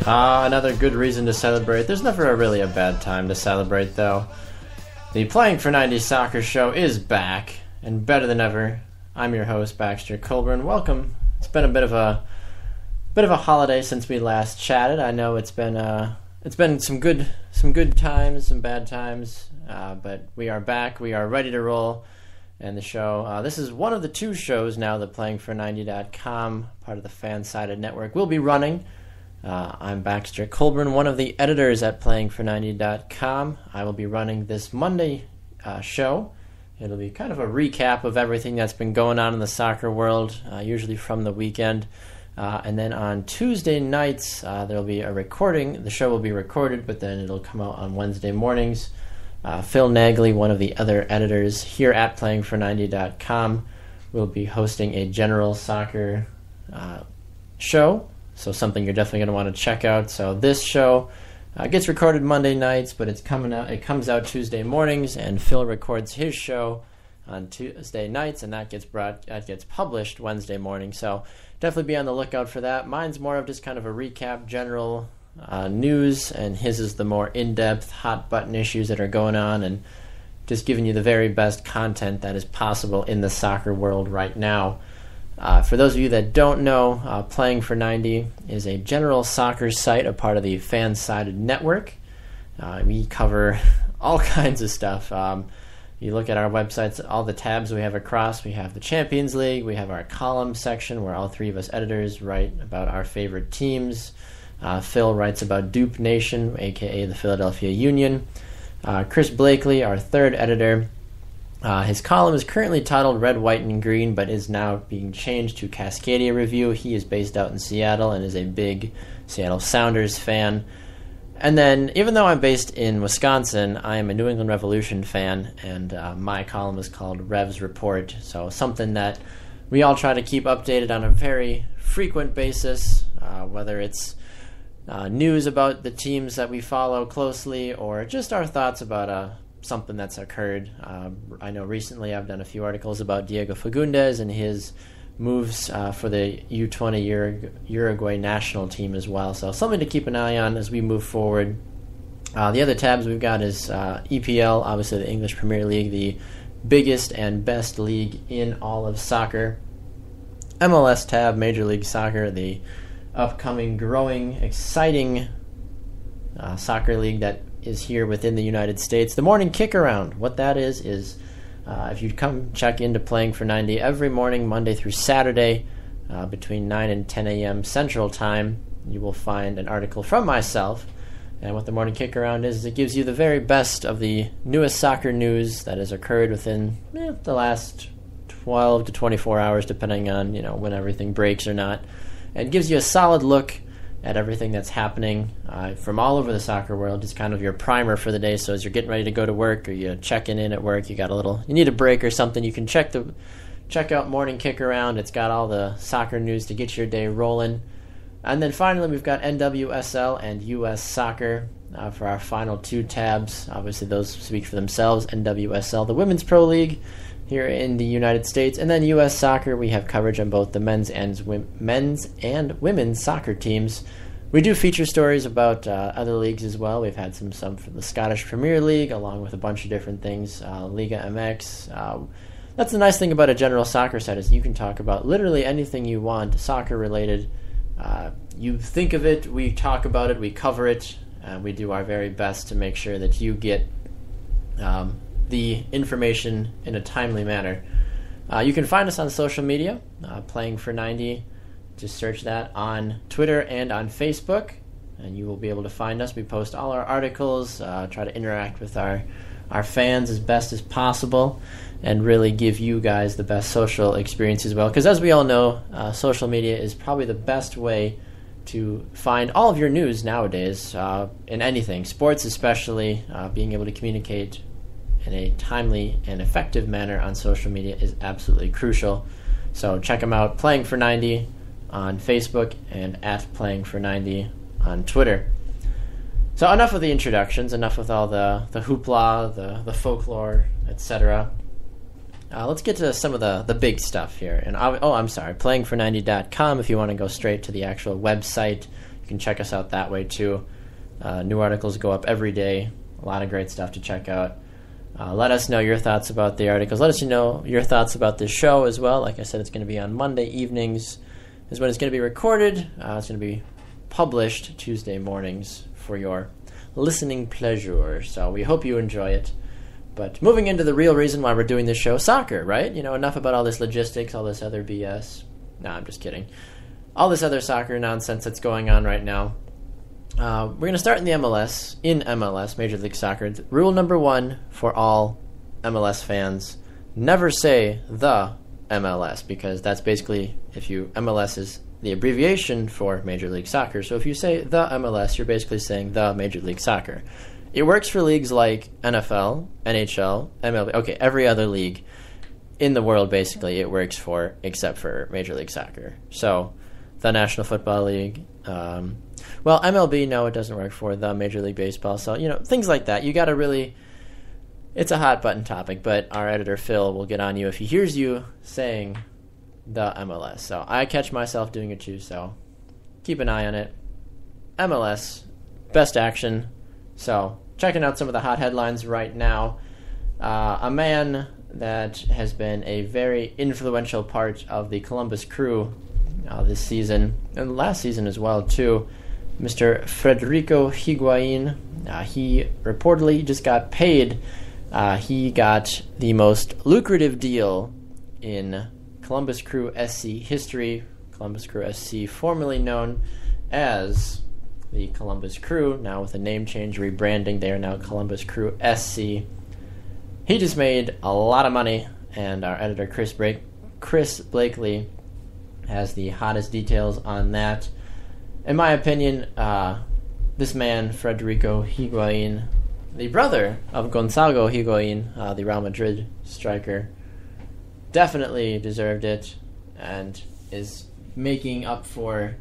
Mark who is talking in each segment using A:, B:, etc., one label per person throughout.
A: Another good reason to celebrate. There's never really a bad time to celebrate, though. The Playing for 90 Soccer Show is back, and better than ever. I'm your host, Baxter Colburn. Welcome. It's been a bit of a holiday since we last chatted. I know it's been some good times, some bad times, but we are back. We are ready to roll. And the show, this is one of the two shows now that playingfor90.com, part of the fan-sided network, will be running. I'm Baxter Colburn, one of the editors at playingfor90.com. I will be running this Monday show. It'll be kind of a recap of everything that's been going on in the soccer world, usually from the weekend. And then on Tuesday nights, there'll be a recording. The show will be recorded, but then it'll come out on Wednesday mornings. Phil Nagley, one of the other editors here at playingfor90.com, will be hosting a general soccer show, so something you're definitely going to want to check out. So this show gets recorded Monday nights, but it comes out Tuesday mornings, and Phil records his show on Tuesday nights, and that gets published Wednesday morning. So definitely be on the lookout for that. Mine's more of just kind of a recap, general news, and his is the more in-depth, hot-button issues that are going on, and just giving you the very best content that is possible in the soccer world right now. For those of you that don't know, Playing for 90 is a general soccer site, a part of the fan-sided network. We cover all kinds of stuff. You look at our websites, all the tabs we have across. We have the Champions League. We have our column section where all three of us editors write about our favorite teams. Phil writes about Dupe Nation, a.k.a. the Philadelphia Union. Chris Blakely, our third editor, his column is currently titled Red, White, and Green, but is now being changed to Cascadia Review. He is based out in Seattle and is a big Seattle Sounders fan. And then, even though I'm based in Wisconsin, I am a New England Revolution fan, and my column is called Revs Report, so something that we all try to keep updated on a very frequent basis, whether it's news about the teams that we follow closely, or just our thoughts about something that's occurred. I know recently I've done a few articles about Diego Fagundes and his moves for the U20 Uruguay national team as well. So something to keep an eye on as we move forward. The other tabs we've got is EPL, obviously the English Premier League, the biggest and best league in all of soccer. MLS tab, Major League Soccer, the upcoming, growing, exciting soccer league that is here within the United States. The morning kick around. What that is if you come check into Playing for 90 every morning, Monday through Saturday, between 9 and 10 a.m. Central Time, you will find an article from myself. And what the morning kick around is it gives you the very best of the newest soccer news that has occurred within the last 12 to 24 hours, depending on when everything breaks or not. It gives you a solid look at everything that's happening from all over the soccer world. It's kind of your primer for the day. So as you're getting ready to go to work, or you're checking in at work, you need a break or something, you can check out Morning Kick Around. It's got all the soccer news to get your day rolling. And then finally, we've got NWSL and US Soccer for our final two tabs. Obviously, those speak for themselves. NWSL, the Women's Pro League here in the United States, and then U.S. Soccer, we have coverage on both the men's and women's soccer teams. We do feature stories about other leagues as well. We've had some from the Scottish Premier League, along with a bunch of different things, Liga MX. That's the nice thing about a general soccer site, is you can talk about literally anything you want, soccer related. You think of it, we talk about it, we cover it, and we do our very best to make sure that you get the information in a timely manner. You can find us on social media, Playing for 90. Just search that on Twitter and on Facebook, and you will be able to find us. We post all our articles, try to interact with our fans as best as possible, and really give you guys the best social experience as well. Because as we all know, social media is probably the best way to find all of your news nowadays, in anything, sports especially. Being able to communicate in a timely and effective manner on social media is absolutely crucial. So check them out, Playing for 90 on Facebook and at Playing for 90 on Twitter. So enough of the introductions, enough with all the hoopla, the folklore, etc. Let's get to some of the big stuff here. And I'm sorry, playingfor90.com if you want to go straight to the actual website. You You can check us out that way too. New articles go up every day. A lot of great stuff to check out. Let us know your thoughts about the articles. Let us know your thoughts about this show as well. Like I said, it's going to be on Monday evenings is when it's going to be recorded. It's going to be published Tuesday mornings for your listening pleasure. So we hope you enjoy it. But moving into the real reason why we're doing this show, soccer, right? Enough about all this logistics, all this other BS. No, I'm just kidding. All this other soccer nonsense that's going on right now. We're going to start in the MLS, Major League Soccer. Rule number 1 for all MLS fans, never say the MLS, because that's basically, MLS is the abbreviation for Major League Soccer. So if you say the MLS, you're basically saying the Major League Soccer. It works for leagues like NFL, NHL, MLB, every other league in the world, basically, it works for, except for Major League Soccer. So, the National Football League, MLB, no, it doesn't work for the Major League Baseball. So, things like that. You got to really, it's a hot button topic, but our editor, Phil, will get on you if he hears you saying the MLS. So, I catch myself doing it too, so keep an eye on it. MLS, best action. So, checking out some of the hot headlines right now. A man that has been a very influential part of the Columbus Crew this season, and last season as well, too, Mr. Federico Higuain. He reportedly just got paid. He got the most lucrative deal in Columbus Crew SC history. Columbus Crew SC, formerly known as the Columbus Crew, now with a name change, rebranding, they are now Columbus Crew SC. He just made a lot of money, and our editor Chris Blakely has the hottest details on that. In my opinion, this man, Federico Higuain, the brother of Gonzalo Higuain, the Real Madrid striker, definitely deserved it and is making up for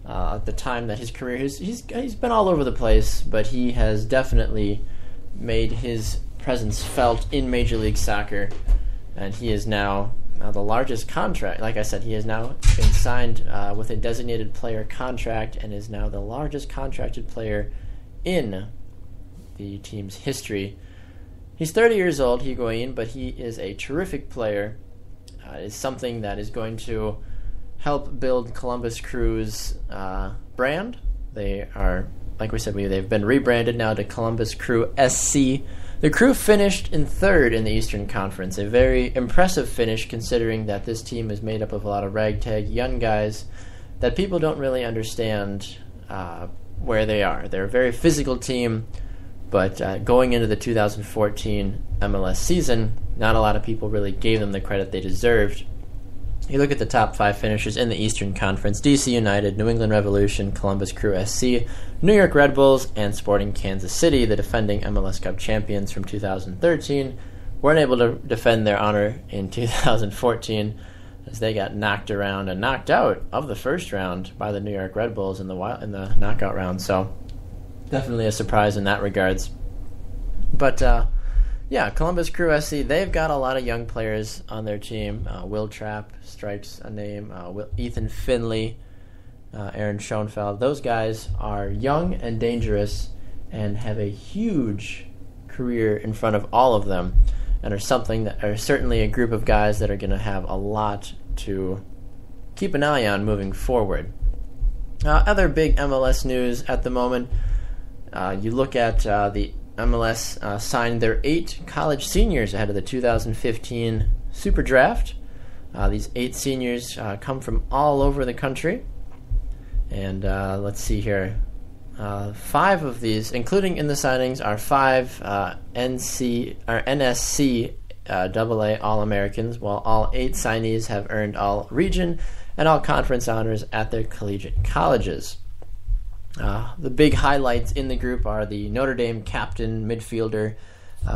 A: the time that his career he's been all over the place, but he has definitely made his presence felt in Major League Soccer, and he is now the largest contract. Like I said, he has now been signed with a designated player contract and is now the largest contracted player in the team's history. He's 30 years old, Higuain, but he is a terrific player. It's something that is going to help build Columbus Crew's brand. They are, like we said, they've been rebranded now to Columbus Crew SC. The Crew finished in third in the Eastern Conference, a very impressive finish considering that this team is made up of a lot of ragtag young guys that people don't really understand where they are. They're a very physical team, but going into the 2014 MLS season, not a lot of people really gave them the credit they deserved. You look at the top 5 finishers in the Eastern Conference: DC United, New England Revolution, Columbus Crew SC, New York Red Bulls, and Sporting Kansas City, the defending MLS Cup champions from 2013, weren't able to defend their honor in 2014 as they got knocked around and knocked out of the first round by the New York Red Bulls in the knockout round. So definitely a surprise in that regards. But Columbus Crew SC, they've got a lot of young players on their team. Will Trapp strikes a name. Ethan Finley, Aaron Schoenfeld. Those guys are young and dangerous and have a huge career in front of all of them, and are certainly a group of guys that are going to have a lot to keep an eye on moving forward. Other big MLS news at the moment, you look at the MLS signed their 8 college seniors ahead of the 2015 Super Draft. These 8 seniors come from all over the country. And let's see here. 5 of these, including in the signings, are 5 NSC AA All-Americans, while all 8 signees have earned all region and all conference honors at their collegiate colleges. The big highlights in the group are the Notre Dame captain midfielder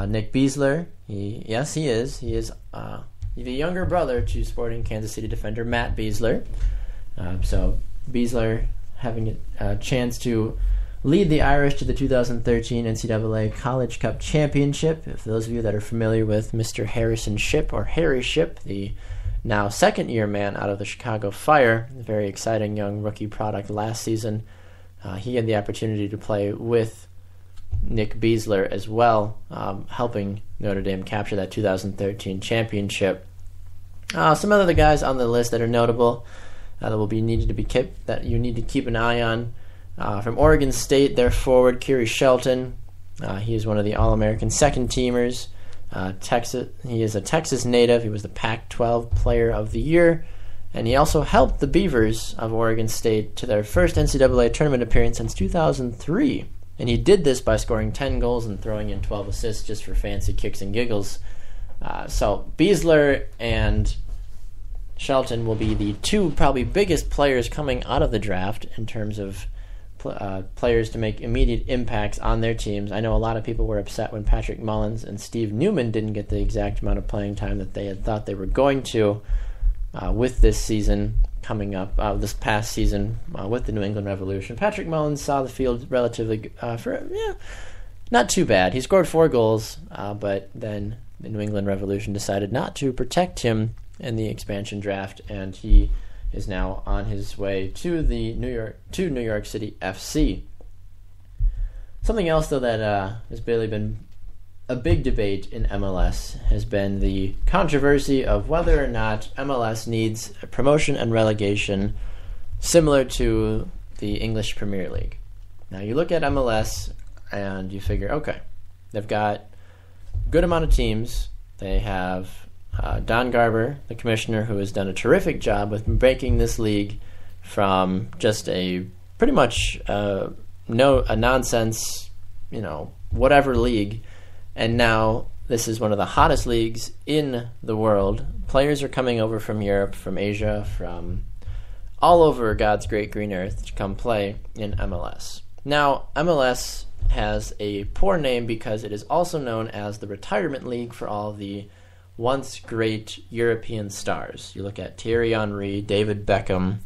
A: Nick Beasler. He is. He's the younger brother to Sporting Kansas City defender Matt Beasler. So Beasler having a chance to lead the Irish to the 2013 NCAA College Cup Championship. For those of you that are familiar with Mr. Harrison Shipp, or Harry Shipp, the now second-year man out of the Chicago Fire, a very exciting young rookie product last season He had the opportunity to play with Nick Beasler as well, helping Notre Dame capture that 2013 championship. Some other guys on the list that are notable that you need to keep an eye on. From Oregon State, their forward, Kiri Shelton. He is one of the All-American second-teamers. He is a Texas native. He was the Pac-12 Player of the Year. And he also helped the Beavers of Oregon State to their first NCAA tournament appearance since 2003. And he did this by scoring 10 goals and throwing in 12 assists just for fancy kicks and giggles. So Beasler and Shelton will be the two probably biggest players coming out of the draft in terms of players to make immediate impacts on their teams. I know a lot of people were upset when Patrick Mullins and Steve Newman didn't get the exact amount of playing time that they had thought they were going to with this season coming up, this past season with the New England Revolution. Patrick Mullins saw the field relatively, not too bad. He scored 4 goals, but then the New England Revolution decided not to protect him in the expansion draft, and he is now on his way to New York City FC. Something else, though, that has really been a big debate in MLS has been the controversy of whether or not MLS needs a promotion and relegation similar to the English Premier League. Now, you look at MLS and you figure, okay, they've got a good amount of teams. They have Don Garber, the commissioner, who has done a terrific job with breaking this league from just a pretty much a nonsense, whatever league, and now this is one of the hottest leagues in the world. Players are coming over from Europe, from Asia, from all over God's great green earth to come play in MLS. Now, MLS has a poor name because it is also known as the retirement league for all the once great European stars. You look at Thierry Henry, David Beckham,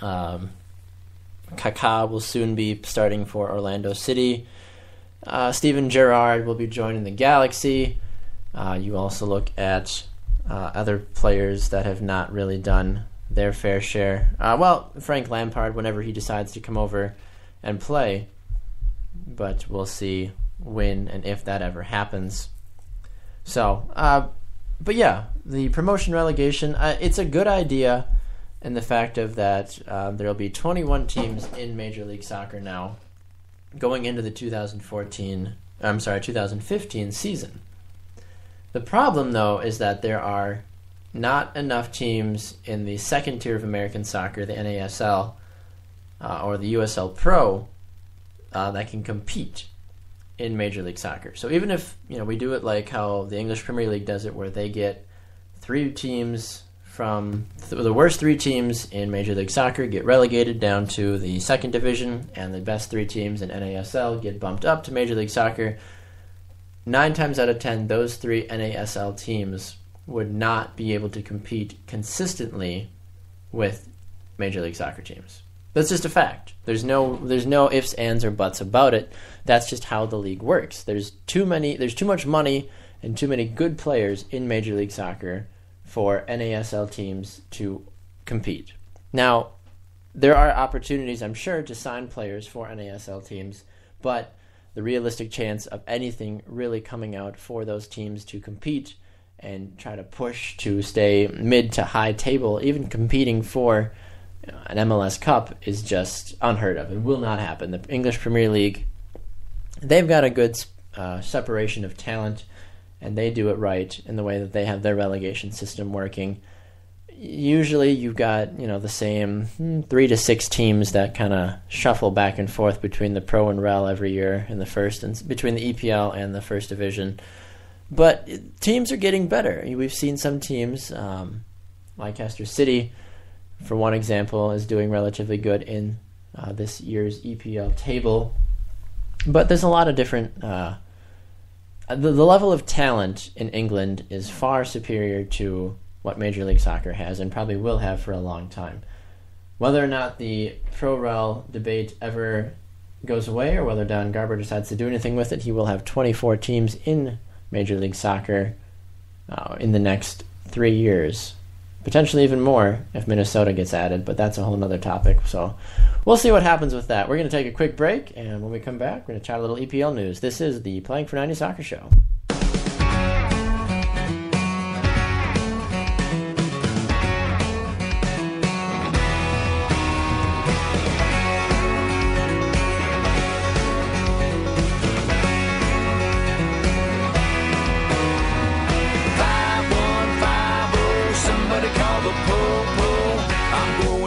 A: Kaká will soon be starting for Orlando City. Steven Gerrard will be joining the Galaxy. You also look at other players that have not really done their fair share. Frank Lampard, whenever he decides to come over and play, but we'll see when and if that ever happens. So, but yeah, the promotion relegation, it's a good idea in the fact of that there will be 21 teams in Major League Soccer now going into the 2015 season. The problem, though, is that there are not enough teams in the second tier of American soccer, the NASL, or the USL Pro, that can compete in Major League Soccer. So even if we do it like how the English Premier League does it, where they get 3 teams from the worst 3 teams in Major League Soccer get relegated down to the second division, and the best 3 teams in NASL get bumped up to Major League Soccer, 9 times out of 10, those 3 NASL teams would not be able to compete consistently with Major League Soccer teams. That's just a fact. There's no ifs, ands, or buts about it. That's just how the league works. There's too much money and too many good players in Major League Soccer for NASL teams to compete. Now, there are opportunities, I'm sure, to sign players for NASL teams, but the realistic chance of anything really coming out for those teams to compete and try to push to stay mid to high table, even competing for an MLS Cup, is just unheard of. It will not happen. The English Premier League, they've got a good separation of talent, and they do it right in the way that they have their relegation system working. Usually you've got the same 3 to 6 teams that kind of shuffle back and forth between the Pro and Rel every year in the first, and between the EPL and the first division. But teams are getting better. We've seen some teams, Leicester City, for one example, is doing relatively good in this year's EPL table. But there's a lot of different... the level of talent in England is far superior to what Major League Soccer has, and probably will have for a long time. Whether or not the Pro-Rel debate ever goes away, or whether Don Garber decides to do anything with it, he will have 24 teams in Major League Soccer in the next 3 years. potentially even more if Minnesota gets added, but that's a whole other topic. So we'll see what happens with that. We're going to take a quick break, and when we come back, we're going to chat a little EPL news. This is the Playing for 90 Soccer Show.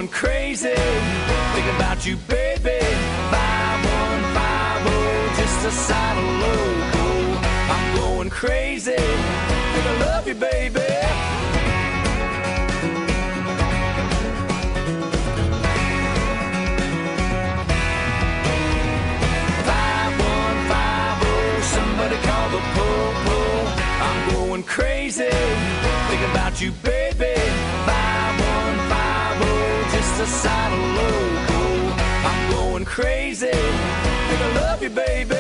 B: Crazy, thinking about you, baby. 5150, just a side of low. I'm going crazy, think I love you, baby. 5150, somebody call the po-po. I'm going crazy, thinking about you, baby. 5150, just a side of low. I'm going crazy, think I love you, baby.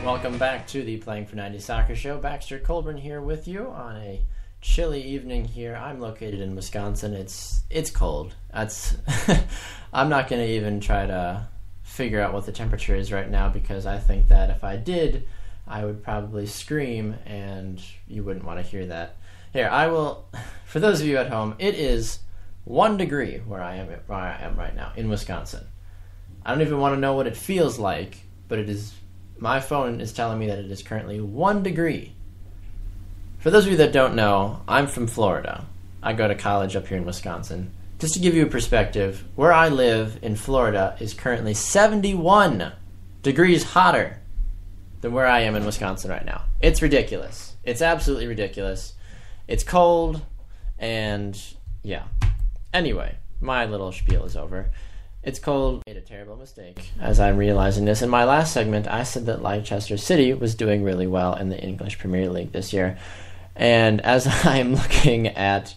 A: Welcome back to the Playing for 90 Soccer Show. Baxter Colburn here with you on a chilly evening here. I'm located in Wisconsin. It's cold. I'm not going to even try to figure out what the temperature is right now, because I think that if I did, I would probably scream, and you wouldn't want to hear that. Here, I will, for those of you at home, it is 1 degree where I am right now in Wisconsin. I don't even want to know what it feels like, but it is, my phone is telling me that it is currently 1 degree. For those of you that don't know, I'm from Florida. I go to college up here in Wisconsin. Just to give you a perspective, where I live in Florida is currently 71 degrees hotter than where I am in Wisconsin right now. It's ridiculous. It's absolutely ridiculous. It's cold, and yeah. Anyway, my little spiel is over. It's cold. I made a terrible mistake as I'm realizing this. In my last segment, I said that Leicester City was doing really well in the English Premier League this year. And as I'm looking at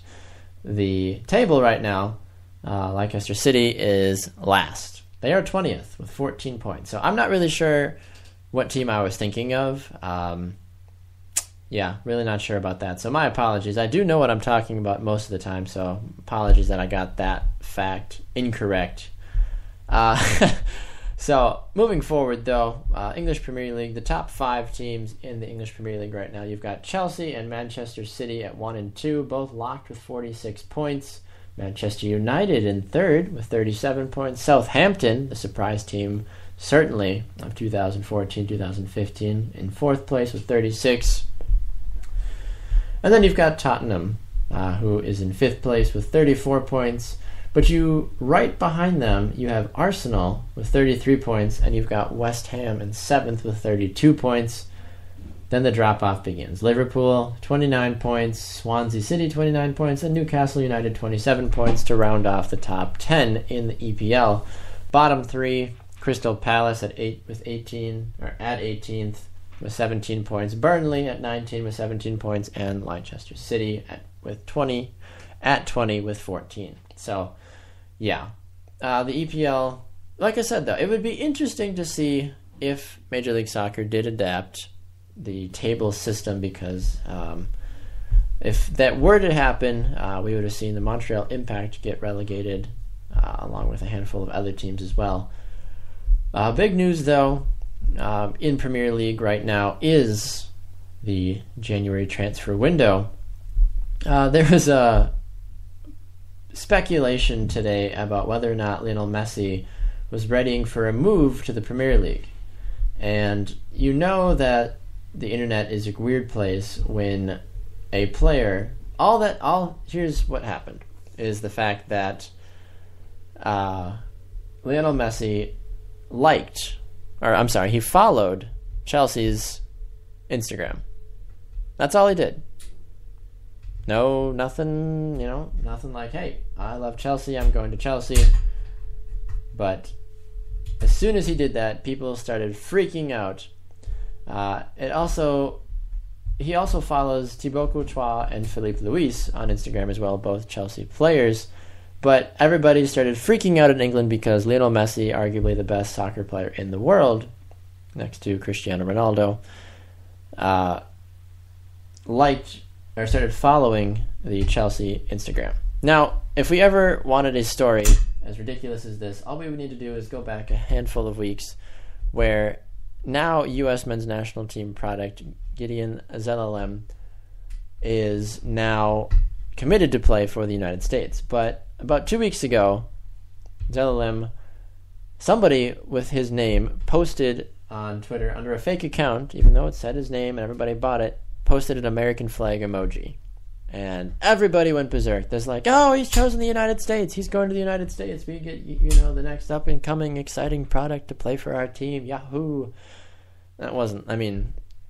A: the table right now, Leicester City is last. They are 20th with 14 points. So I'm not really sure what team I was thinking of. Yeah, really not sure about that. So my apologies. I do know what I'm talking about most of the time, so apologies that I got that fact incorrect. So moving forward, though, English Premier League, the top 5 teams in the English Premier League right now, you've got Chelsea and Manchester City at 1 and 2, both locked with 46 points. Manchester United in 3rd with 37 points. Southampton, the surprise team, certainly of 2014-2015, in 4th place with 36. And then you've got Tottenham, who is in 5th place with 34 points. But right behind them, you have Arsenal with 33 points, and you've got West Ham in 7th with 32 points. Then the drop-off begins. Liverpool, 29 points, Swansea City, 29 points, and Newcastle United, 27 points to round off the top 10 in the EPL. Bottom 3, Crystal Palace at 18th with 17 points. Burnley at 19 with 17 points, and Leicester City at 20 with 14. So, yeah. The EPL, like I said, though, it would be interesting to see if Major League Soccer did adapt the table system, because if that were to happen, we would have seen the Montreal Impact get relegated, along with a handful of other teams as well. Big news, though, in Premier League right now is the January transfer window. There was a speculation today about whether or not Lionel Messi was readying for a move to the Premier League. And you know that the internet is a weird place when a player, here's what happened, is the fact that Lionel Messi he followed Chelsea's Instagram. That's all he did. No, nothing like, hey, I love Chelsea, I'm going to Chelsea. But as soon as he did that, people started freaking out. He also follows Thibaut Courtois and Philippe Luis on Instagram as well, both Chelsea players. But everybody started freaking out in England because Lionel Messi, arguably the best soccer player in the world, next to Cristiano Ronaldo, liked or started following the Chelsea Instagram. Now, if we ever wanted a story as ridiculous as this, all we would need to do is go back a handful of weeks where now U.S. men's national team product Gideon Zelalem is now committed to play for the United States. But about 2 weeks ago, Zelalem, somebody with his name, posted on Twitter under a fake account, even though it said his name and everybody bought it, posted an American flag emoji. And everybody went berserk. There's like, oh, he's chosen the United States. He's going to the United States. We get, the next up-and-coming exciting product to play for our team. Yahoo! That wasn't,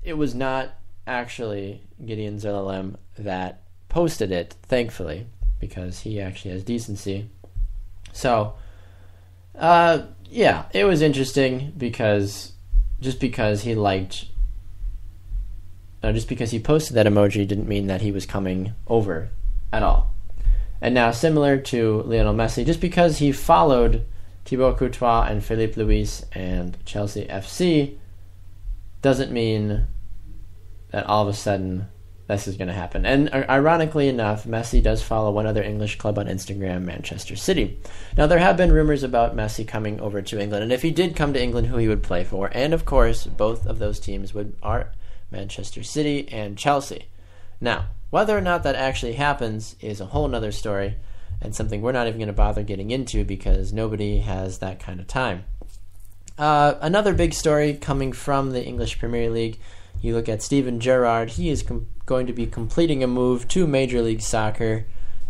A: it was not actually Gideon Zelalem that posted it, thankfully, because he actually has decency. So, it was interesting because just because he posted that emoji didn't mean that he was coming over at all. And now, similar to Lionel Messi, just because he followed Thibaut Courtois and Philippe Luis and Chelsea FC doesn't mean that all of a sudden this is going to happen. And ironically enough, Messi does follow one other English club on Instagram, Manchester City. Now, there have been rumors about Messi coming over to England, and if he did come to England, who he would play for. And, of course, both of those teams are Manchester City and Chelsea. Now, whether or not that actually happens is a whole nother story, and something we're not even going to bother getting into because nobody has that kind of time. Another big story coming from the English Premier League, you look at Steven Gerrard. He is going to be completing a move to Major League Soccer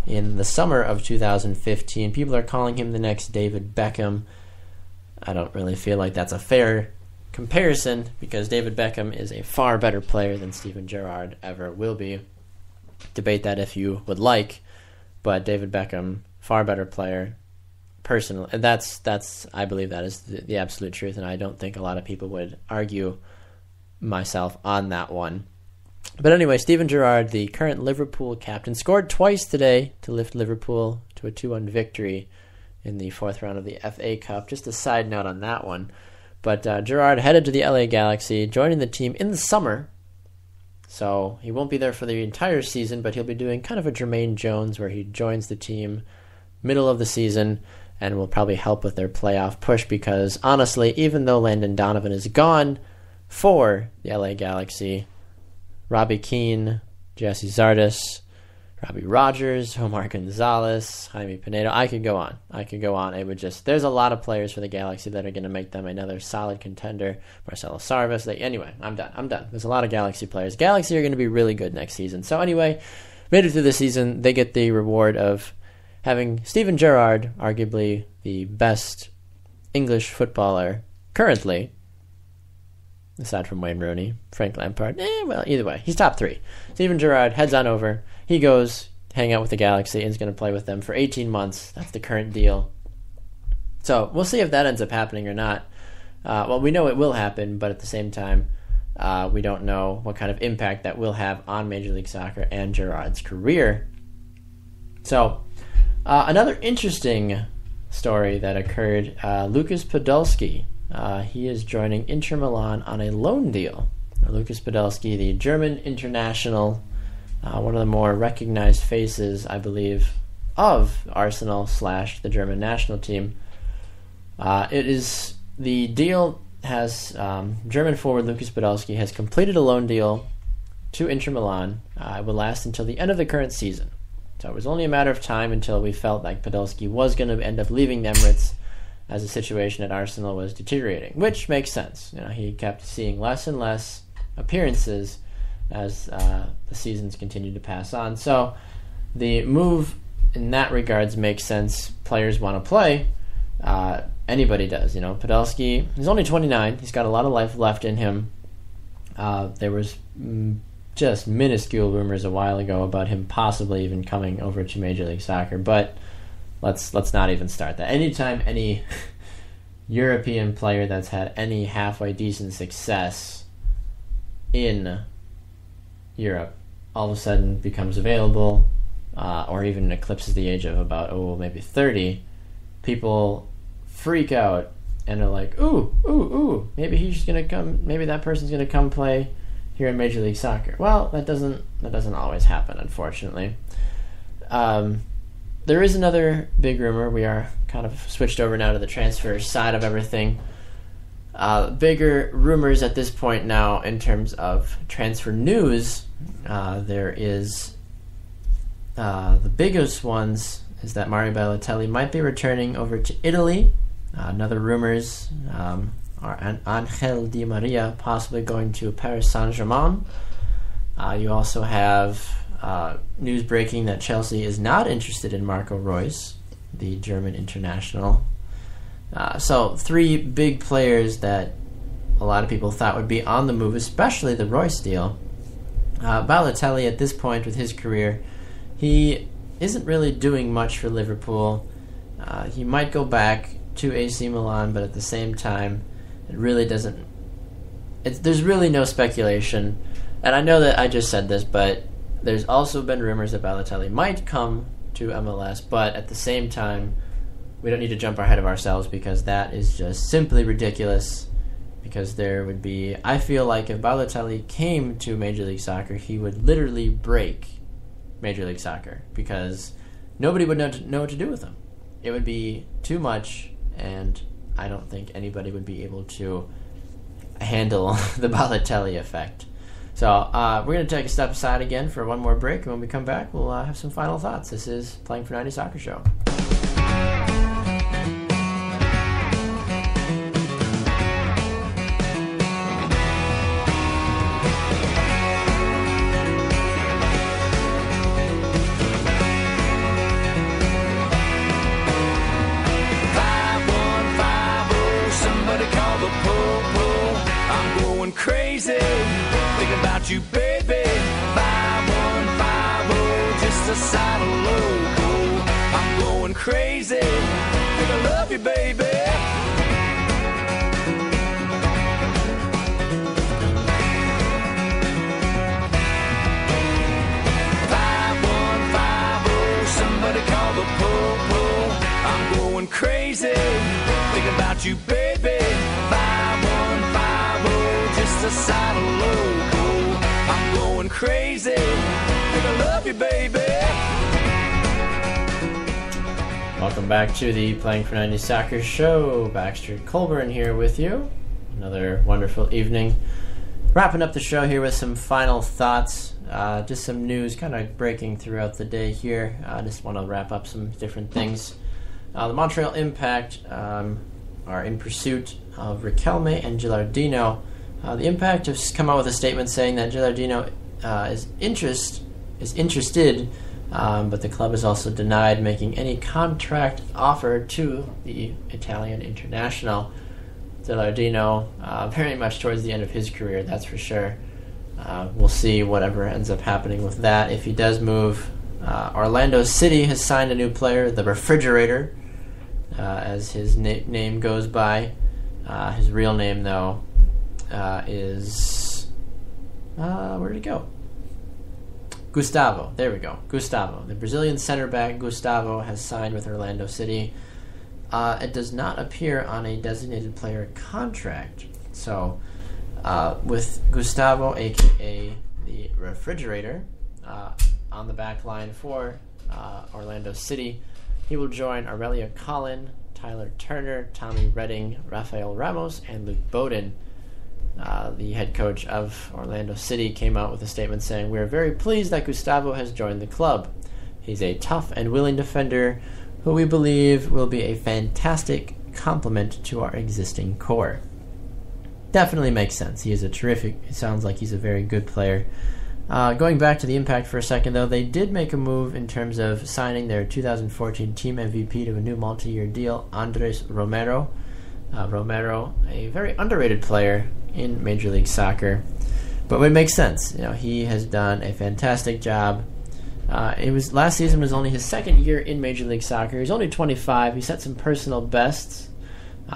A: in the summer of 2015. People are calling him the next David Beckham. I don't really feel like that's a fair comparison because David Beckham is a far better player than Steven Gerrard ever will be. Debate that if you would like, but David Beckham, far better player. Personally, that's I believe that is the absolute truth, and I don't think a lot of people would argue myself on that one. But anyway, Steven Gerrard, the current Liverpool captain, scored twice today to lift Liverpool to a 2-1 victory in the fourth round of the FA Cup. Just a side note on that one. But Gerrard headed to the LA Galaxy, joining the team in the summer. So he won't be there for the entire season, but he'll be doing kind of a Jermaine Jones where he joins the team middle of the season and will probably help with their playoff push because, honestly, even though Landon Donovan is gone for the LA Galaxy, Robbie Keane, Jesse Zardes, Robbie Rogers, Omar Gonzalez, Jaime Pinedo, I could go on. It would just, there's a lot of players for the Galaxy that are going to make them another solid contender. Marcelo Sarvas. Anyway, I'm done. There's a lot of Galaxy players. Galaxy are going to be really good next season. So anyway, made it through the season. They get the reward of having Steven Gerrard, arguably the best English footballer currently, aside from Wayne Rooney, Frank Lampard. Either way, he's top 3. Steven Gerrard heads on over. He goes hang out with the Galaxy and is going to play with them for 18 months. That's the current deal. So we'll see if that ends up happening or not. Well, we know it will happen, but at the same time, we don't know what kind of impact that will have on Major League Soccer and Gerrard's career. So another interesting story that occurred, Lucas Podolski. He is joining Inter Milan on a loan deal. Lucas Podolski, the German international, one of the more recognized faces, I believe, of Arsenal / the German national team. The deal has German forward Lucas Podolski has completed a loan deal to Inter Milan. It will last until the end of the current season. So it was only a matter of time until we felt like Podolski was going to end up leaving the Emirates as the situation at Arsenal was deteriorating, which makes sense. He kept seeing less and less appearances as the seasons continued to pass on. So the move in that regards makes sense. Players want to play. Anybody does. Podolski, he's only 29. He's got a lot of life left in him. There was just minuscule rumors a while ago about him possibly even coming over to Major League Soccer, but let's not even start that. Anytime any European player that's had any halfway decent success in Europe all of a sudden becomes available, or even eclipses the age of about maybe 30, people freak out and are like, ooh, maybe he's gonna come. Maybe that person's gonna come play here in Major League Soccer. Well, that doesn't always happen, unfortunately. There is another big rumor. We are kind of switched over now to the transfer side of everything. Bigger rumors at this point now in terms of transfer news. There is the biggest ones is that Mario Balotelli might be returning over to Italy. Another rumors are Angel Di Maria possibly going to Paris Saint-Germain. You also have news breaking that Chelsea is not interested in Marco Reus, the German international. So 3 big players that a lot of people thought would be on the move, especially the Reus deal. Balotelli at this point with his career, he isn't really doing much for Liverpool. He might go back to AC Milan, but at the same time, it really doesn't. There's really no speculation, and I know that I just said this, but there's also been rumors that Balotelli might come to MLS, but at the same time, we don't need to jump ahead of ourselves because that is just simply ridiculous. Because there would be, I feel like if Balotelli came to Major League Soccer, he would literally break Major League Soccer because nobody would know what to do with him. It would be too much, and I don't think anybody would be able to handle the Balotelli effect. So we're going to take a step aside again for one more break, and when we come back, we'll have some final thoughts. This is Playing for 90 Soccer Show.
B: Crazy, think about you, baby. 5150, just a side of low. I'm going crazy, think I love you, baby. Somebody call the po-po. I'm going crazy, think about you, baby. 5150, just a side of low. I'm going crazy, think I love you, baby.
A: Welcome back to the Playing for 90 Soccer Show. Baxter Colburn here with you. Another wonderful evening. Wrapping up the show here with some final thoughts. Just some news kind of breaking throughout the day here. I just want to wrap up some different things. The Montreal Impact are in pursuit of Riquelme and Gilardino. The Impact has come out with a statement saying that Gilardino is interested, but the club has also denied making any contract offer to the Italian international. Gilardino, very much towards the end of his career, that's for sure. We'll see whatever ends up happening with that. If he does move, Orlando City has signed a new player, the Refrigerator, as his name goes by. His real name, though, is... where did it go? Gustavo. There we go. Gustavo. The Brazilian center back, Gustavo, has signed with Orlando City. It does not appear on a designated player contract. So, with Gustavo, a.k.a. the Refrigerator, on the back line for Orlando City, he will join Aurelia Collin, Tyler Turner, Tommy Redding, Rafael Ramos, and Luke Bowden. The head coach of Orlando City came out with a statement saying, "We are very pleased that Gustavo has joined the club. He's a tough and willing defender who we believe will be a fantastic complement to our existing core." Definitely makes sense. He is it sounds like he's a very good player. Going back to the Impact for a second, though, they did make a move in terms of signing their 2014 team MVP to a new multi-year deal, Andres Romero. Romero, a very underrated player in Major League Soccer, but it makes sense. You know, he has done a fantastic job. Last season was only his second year in Major League Soccer. He's only 25. He set some personal bests.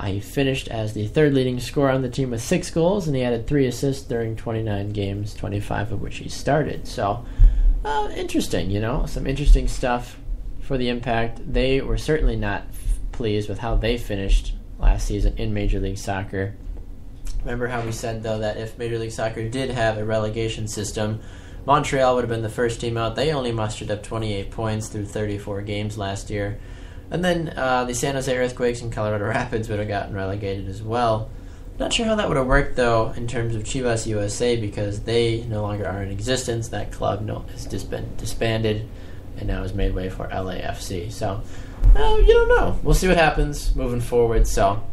A: He finished as the third leading scorer on the team with 6 goals, and he added 3 assists during 29 games, 25 of which he started. So, interesting, some interesting stuff for the Impact. They were certainly not pleased with how they finished last season in Major League Soccer. Remember how we said, though, that if Major League Soccer did have a relegation system, Montreal would have been the first team out. They only mustered up 28 points through 34 games last year. And then the San Jose Earthquakes and Colorado Rapids would have gotten relegated as well. Not sure how that would have worked, though, in terms of Chivas USA, because they no longer are in existence. That club has just been disbanded and now has made way for LAFC. So, you don't know. We'll see what happens moving forward. So,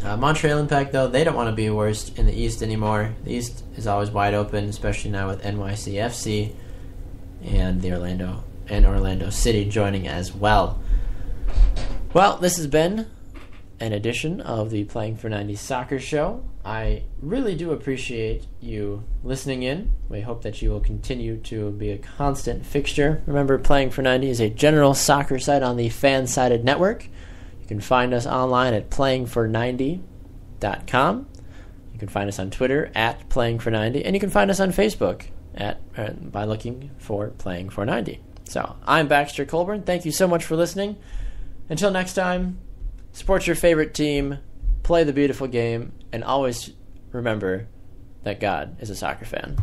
A: Montreal Impact, though, they don't want to be worst in the East anymore. The East is always wide open, especially now with NYCFC and Orlando City joining as well. Well, this has been an edition of the Playing for 90 Soccer Show. I really do appreciate you listening in. We hope that you will continue to be a constant fixture. Remember, Playing for 90 is a general soccer site on the Fansided Network. You can find us online at playingfor90.com. You can find us on Twitter at playingfor90, and you can find us on Facebook by looking for Playing for 90. So, I'm Baxter Colburn. Thank you so much for listening. Until next time, support your favorite team, play the beautiful game, and always remember that God is a soccer fan.